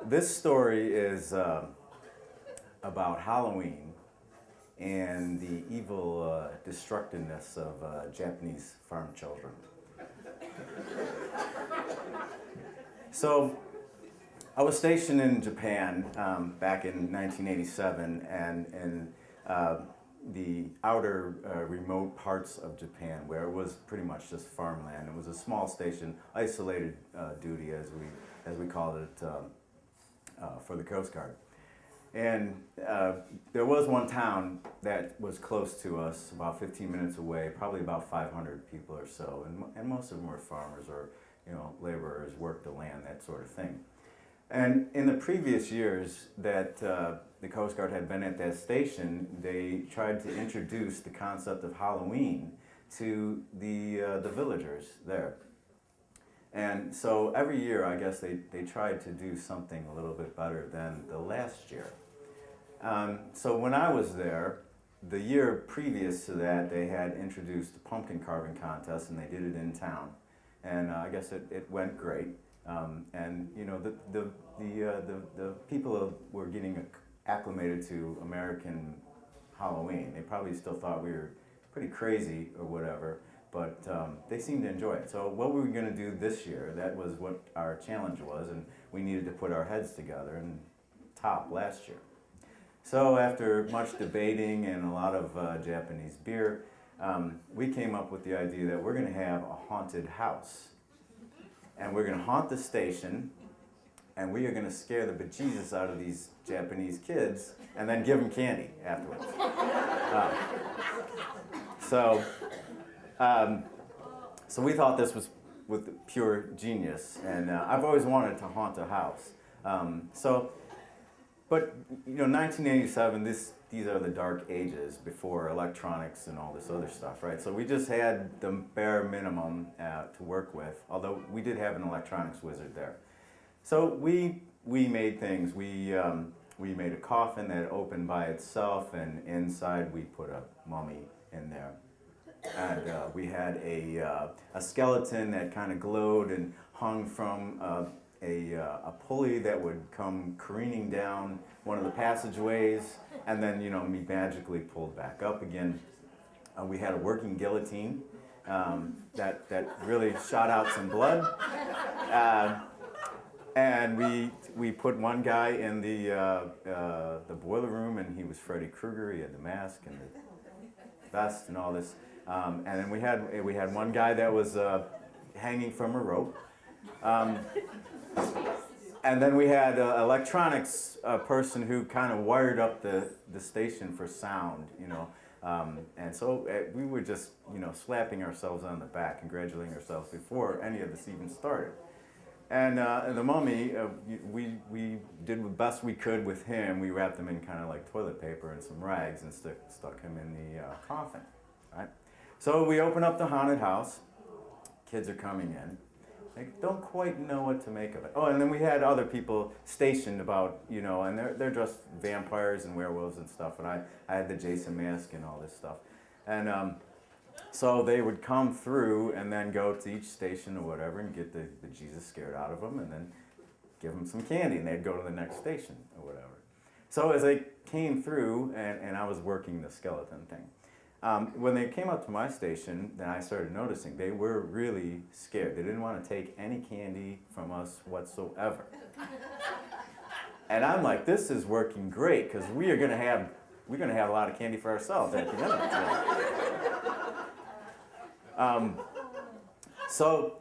This story is about Halloween and the evil destructiveness of Japanese farm children. So, I was stationed in Japan back in 1987, and in the outer remote parts of Japan, where it was pretty much just farmland. It was a small station, isolated duty, as we called it, for the Coast Guard. And there was one town that was close to us, about 15 minutes away, probably about 500 people or so, and most of them were farmers or laborers, worked the land, that sort of thing. And in the previous years that the Coast Guard had been at that station, they tried to introduce the concept of Halloween to the villagers there. And so every year, I guess they tried to do something a little bit better than the last year. So when I was there, the year previous to that, they had introduced a pumpkin carving contest, and they did it in town. And I guess it went great. And the people were getting acclimated to American Halloween. They probably still thought we were pretty crazy or whatever, but they seemed to enjoy it. So what we were going to do this year, that was what our challenge was, and we needed to put our heads together and top last year. So after much debating and a lot of Japanese beer, we came up with the idea that we're going to have a haunted house. And we're going to haunt the station, and we are going to scare the bejesus out of these Japanese kids, and then give them candy afterwards. So we thought this was with pure genius, and I've always wanted to haunt a house. But 1987, these are the dark ages before electronics and all this other stuff, right? So we just had the bare minimum to work with, although we did have an electronics wizard there. So we made things. We made a coffin that opened by itself, and inside we put a mummy in there. And we had a skeleton that kind of glowed and hung from a pulley that would come careening down one of the passageways, and then be magically pulled back up again. We had a working guillotine that really shot out some blood, and we put one guy in the boiler room, and he was Freddy Krueger. He had the mask and the vest and all this, and then we had one guy that was hanging from a rope. And then we had an electronics person who kind of wired up the station for sound, and so we were just, slapping ourselves on the back, congratulating ourselves before any of this even started. And the mummy, we did the best we could with him. We wrapped him in kind of like toilet paper and some rags and stuck him in the coffin, right? So we open up the haunted house. Kids are coming in. They don't quite know what to make of it. Oh, and then we had other people stationed about, and they're dressed vampires and werewolves and stuff, and I had the Jason mask and all this stuff. And so they would come through and then go to each station or whatever and get the Jesus scared out of them, and then give them some candy, and they'd go to the next station or whatever. So as they came through, and I was working the skeleton thing, when they came up to my station, then I started noticing they were really scared. They didn't want to take any candy from us whatsoever. And I'm like, this is working great, because we're going to have a lot of candy for ourselves at the end. So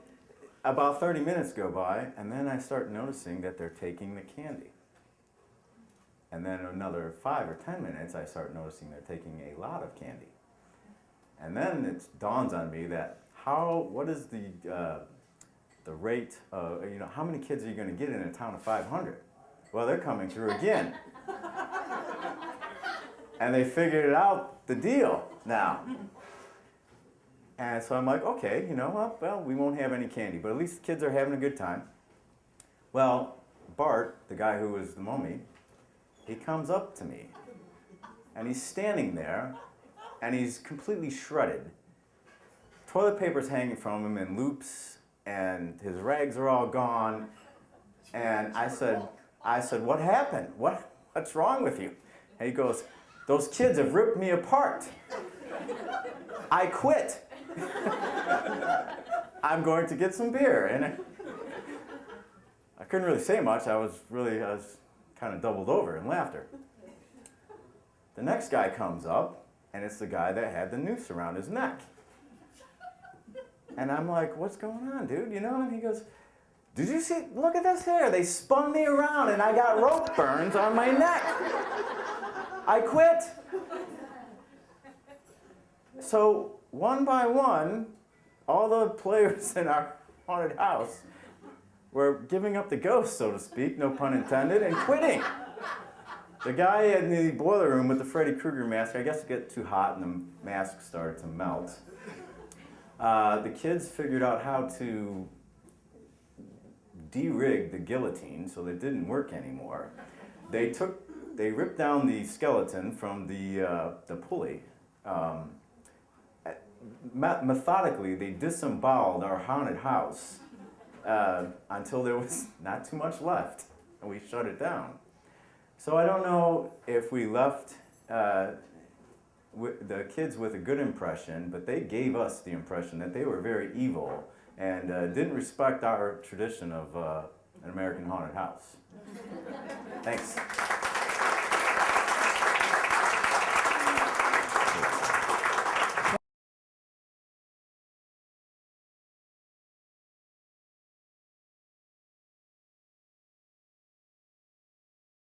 about 30 minutes go by, and then I start noticing that they're taking the candy. And then another 5 or 10 minutes, I start noticing they're taking a lot of candy. And then it dawns on me that what is the rate of, how many kids are you going to get in a town of 500? Well, they're coming through again. And they figured out the deal now. And so I'm like, okay, well, we won't have any candy, but at least the kids are having a good time. Well, Bart, the guy who was the mummy, he comes up to me, and he's standing there, and he's completely shredded. Toilet paper's hanging from him in loops, and his rags are all gone. And I said, I said, what happened? What's wrong with you? And he goes, those kids have ripped me apart. I quit. I'm going to get some beer. And I couldn't really say much. I was kind of doubled over in laughter. The next guy comes up, and it's the guy that had the noose around his neck. And I'm like, what's going on, dude? You know? And he goes, did you see? Look at this hair. They spun me around, and I got rope burns on my neck. I quit. So one by one, all the players in our haunted house were giving up the ghost, so to speak, no pun intended, and quitting. The guy in the boiler room with the Freddy Krueger mask, I guess it got too hot and the mask started to melt. The kids figured out how to de-rig the guillotine so that it didn't work anymore. They ripped down the skeleton from the pulley. Methodically, they disemboweled our haunted house until there was not too much left, and we shut it down. So I don't know if we left the kids with a good impression, but they gave us the impression that they were very evil and didn't respect our tradition of an American haunted house. Thanks.